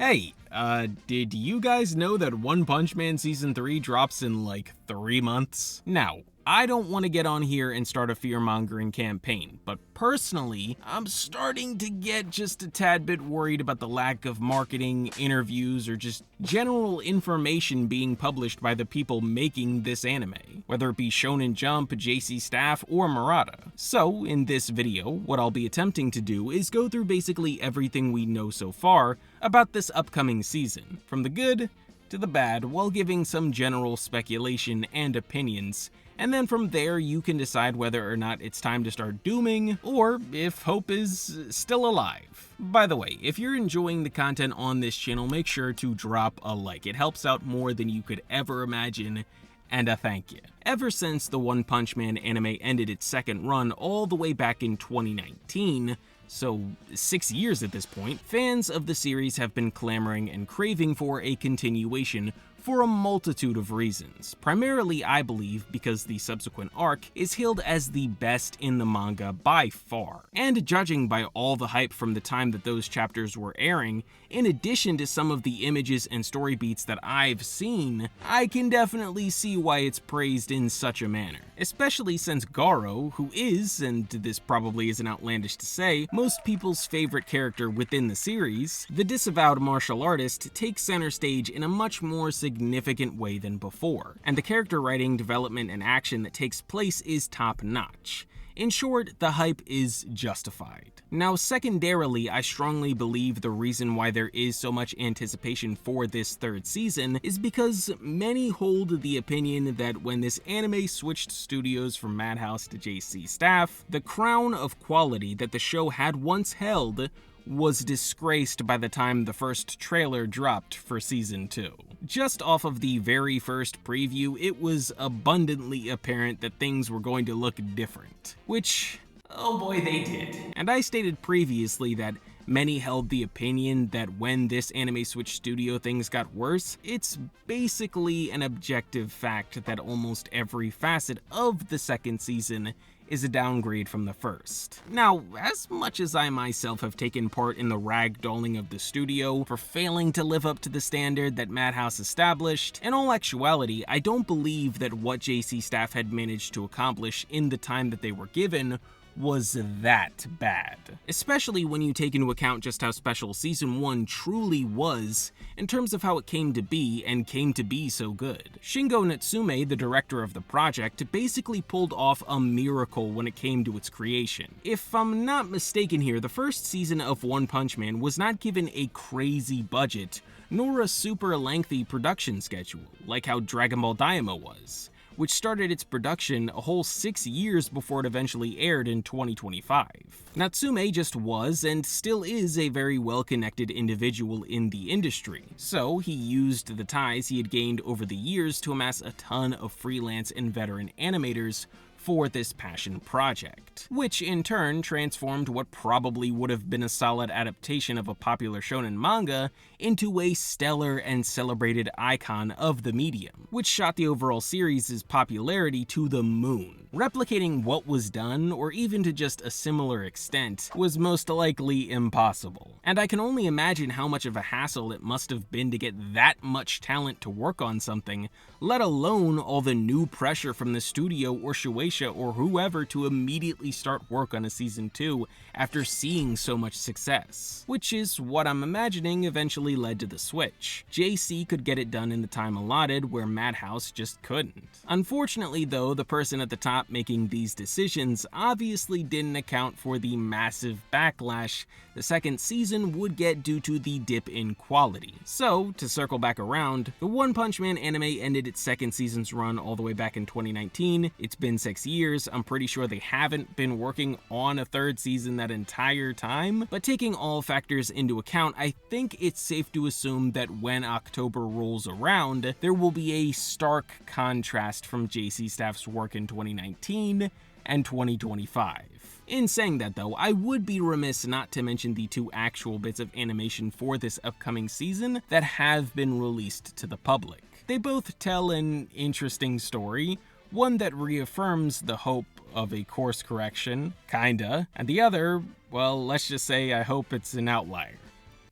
Hey, did you guys know that One Punch Man Season 3 drops in like 3 months? Now, I don't want to get on here and start a fear-mongering campaign, but personally, I'm starting to get just a tad bit worried about the lack of marketing, interviews, or just general information being published by the people making this anime, whether it be Shonen Jump, JC Staff, or Murata. So, in this video, what I'll be attempting to do is go through basically everything we know so far about this upcoming season, from the good to the bad, while giving some general speculation and opinions, and then from there you can decide whether or not it's time to start dooming, or if hope is still alive. By the way, if you're enjoying the content on this channel, make sure to drop a like. It helps out more than you could ever imagine, and a thank you. Ever since the One Punch Man anime ended its second run all the way back in 2019, so 6 years at this point, fans of the series have been clamoring and craving for a continuation for a multitude of reasons. Primarily, I believe, because the subsequent arc is hailed as the best in the manga by far. And judging by all the hype from the time that those chapters were airing, in addition to some of the images and story beats that I've seen, I can definitely see why it's praised in such a manner. Especially since Garo, who is, and this probably isn't outlandish to say, most people's favorite character within the series, the disavowed martial artist takes center stage in a much more significant way than before, and the character writing, development, and action that takes place is top-notch. In short, the hype is justified. Now, secondarily, I strongly believe the reason why there is so much anticipation for this third season is because many hold the opinion that when this anime switched studios from Madhouse to JC Staff, the crown of quality that the show had once held was disgraced by the time the first trailer dropped for Season 2. Just off of the very first preview, it was abundantly apparent that things were going to look different. Which, oh boy, they did. And I stated previously that many held the opinion that when this anime switched studio things got worse, it's basically an objective fact that almost every facet of the second season is a downgrade from the first. Now, as much as I myself have taken part in the ragdolling of the studio for failing to live up to the standard that Madhouse established, in all actuality, I don't believe that what JC Staff had managed to accomplish in the time that they were given was that bad. Especially when you take into account just how special Season 1 truly was in terms of how it came to be, and came to be so good. Shingo Natsume, the director of the project, basically pulled off a miracle when it came to its creation. If I'm not mistaken here, the first season of One Punch Man was not given a crazy budget, nor a super lengthy production schedule, like how Dragon Ball Daima was, which started its production a whole 6 years before it eventually aired in 2025. Natsume just was, and still is, a very well-connected individual in the industry, so he used the ties he had gained over the years to amass a ton of freelance and veteran animators for this passion project, which in turn transformed what probably would have been a solid adaptation of a popular shonen manga into a stellar and celebrated icon of the medium, which shot the overall series' popularity to the moon. Replicating what was done, or even to just a similar extent, was most likely impossible, and I can only imagine how much of a hassle it must have been to get that much talent to work on something, let alone all the new pressure from the studio or Shueisha or whoever to immediately start work on a Season 2 after seeing so much success. Which is what I'm imagining eventually led to the switch. JC could get it done in the time allotted, where Madhouse just couldn't. Unfortunately though, the person at the top making these decisions obviously didn't account for the massive backlash the second season would get due to the dip in quality. So, to circle back around, the One Punch Man anime ended its second season's run all the way back in 2019. It's been 6 years, I'm pretty sure they haven't been working on a third season that entire time, but taking all factors into account, I think it's safe to assume that when October rolls around, there will be a stark contrast from JC Staff's work in 2019 and 2025. In saying that though, I would be remiss not to mention the 2 actual bits of animation for this upcoming season that have been released to the public. They both tell an interesting story, one that reaffirms the hope of a course correction, kinda, and the other, well, let's just say I hope it's an outlier.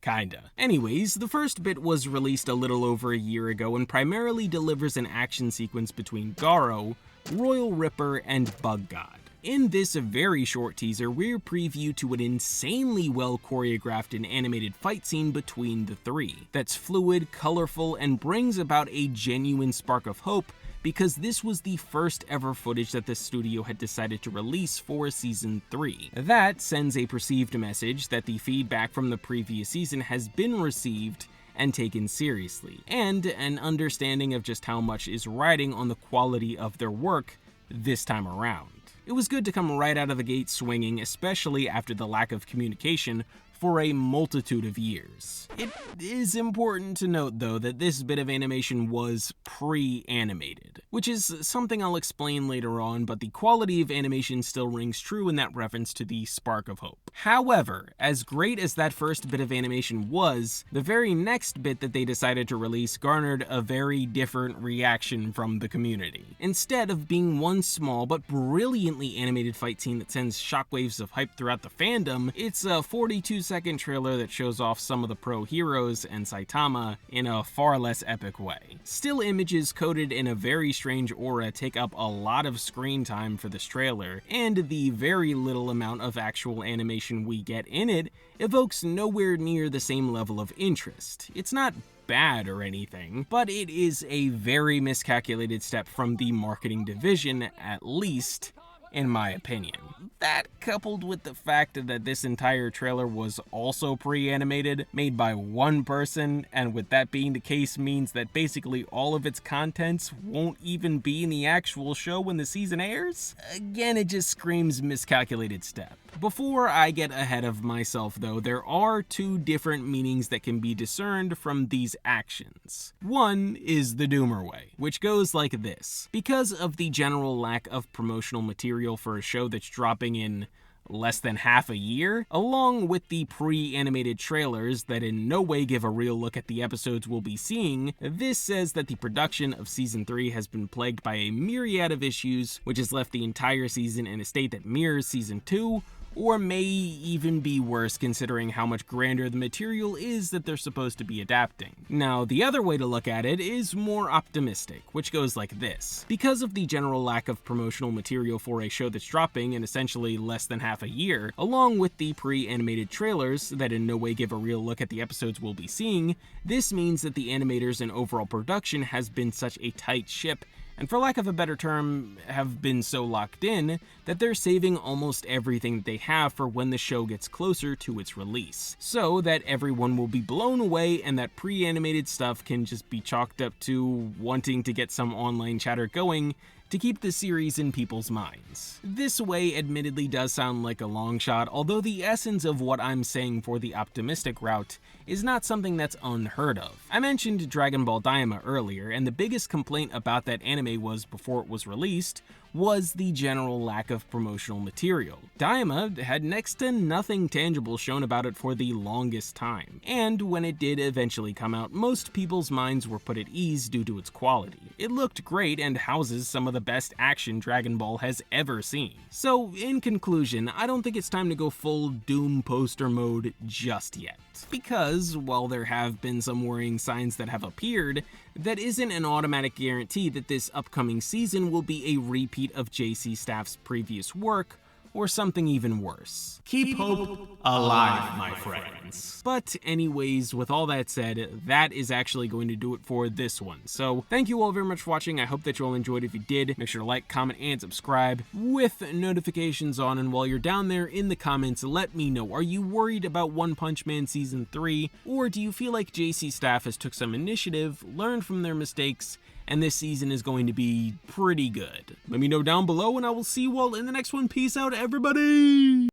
Kinda. Anyways, the first bit was released a little over a year ago and primarily delivers an action sequence between Garo, Royal Ripper, and Bug God. In this very short teaser, we're preview to an insanely well choreographed and animated fight scene between the three that's fluid, colorful, and brings about a genuine spark of hope because this was the first ever footage that the studio had decided to release for Season 3. That sends a perceived message that the feedback from the previous season has been received and taken seriously, and an understanding of just how much is riding on the quality of their work this time around. It was good to come right out of the gate swinging, especially after the lack of communication for a multitude of years. It is important to note, though, that this bit of animation was pre-animated, which is something I'll explain later on, but the quality of animation still rings true in that reference to the spark of hope. However, as great as that first bit of animation was, the very next bit that they decided to release garnered a very different reaction from the community. Instead of being one small but brilliantly animated fight scene that sends shockwaves of hype throughout the fandom, it's a 42-second trailer that shows off some of the pro heroes and Saitama in a far less epic way. Still images coated in a very strange aura take up a lot of screen time for this trailer, and the very little amount of actual animation we get in it evokes nowhere near the same level of interest. It's not bad or anything, but it is a very miscalculated step from the marketing division, at least in my opinion. That, coupled with the fact that this entire trailer was also pre-animated, made by one person, and with that being the case means that basically all of its contents won't even be in the actual show when the season airs? Again, it just screams miscalculated step. Before I get ahead of myself though, there are two different meanings that can be discerned from these actions. One is the Doomer way, which goes like this. Because of the general lack of promotional material for a show that's dropping in less than half a year, along with the pre-animated trailers that in no way give a real look at the episodes we'll be seeing, this says that the production of Season 3 has been plagued by a myriad of issues, which has left the entire season in a state that mirrors Season 2, or may even be worse considering how much grander the material is that they're supposed to be adapting. Now, the other way to look at it is more optimistic, which goes like this. Because of the general lack of promotional material for a show that's dropping in essentially less than half a year, along with the pre-animated trailers that in no way give a real look at the episodes we'll be seeing, this means that the animators and overall production has been such a tight ship, and for lack of a better term, have been so locked in that they're saving almost everything that they have for when the show gets closer to its release, so that everyone will be blown away and that pre-animated stuff can just be chalked up to wanting to get some online chatter going to keep the series in people's minds. This way admittedly does sound like a long shot, although the essence of what I'm saying for the optimistic route is not something that's unheard of. I mentioned Dragon Ball Daima earlier, and the biggest complaint about that anime was, before it was released, was the general lack of promotional material. Daima had next to nothing tangible shown about it for the longest time, and when it did eventually come out, most people's minds were put at ease due to its quality. It looked great and houses some of the best action Dragon Ball has ever seen. So, in conclusion, I don't think it's time to go full Doom poster mode just yet. Because, while there have been some worrying signs that have appeared, that isn't an automatic guarantee that this upcoming season will be a repeat of JC Staff's previous work, or something even worse. Keep hope alive, my friends. But anyways, with all that said, that is actually going to do it for this one. So thank you all very much for watching. I hope that you all enjoyed. If you did, make sure to like, comment, and subscribe with notifications on. And while you're down there in the comments, let me know, are you worried about One Punch Man Season 3? Or do you feel like JC Staff has took some initiative, learned from their mistakes, and this season is going to be pretty good? Let me know down below, and I will see you all in the next one. Peace out, everybody!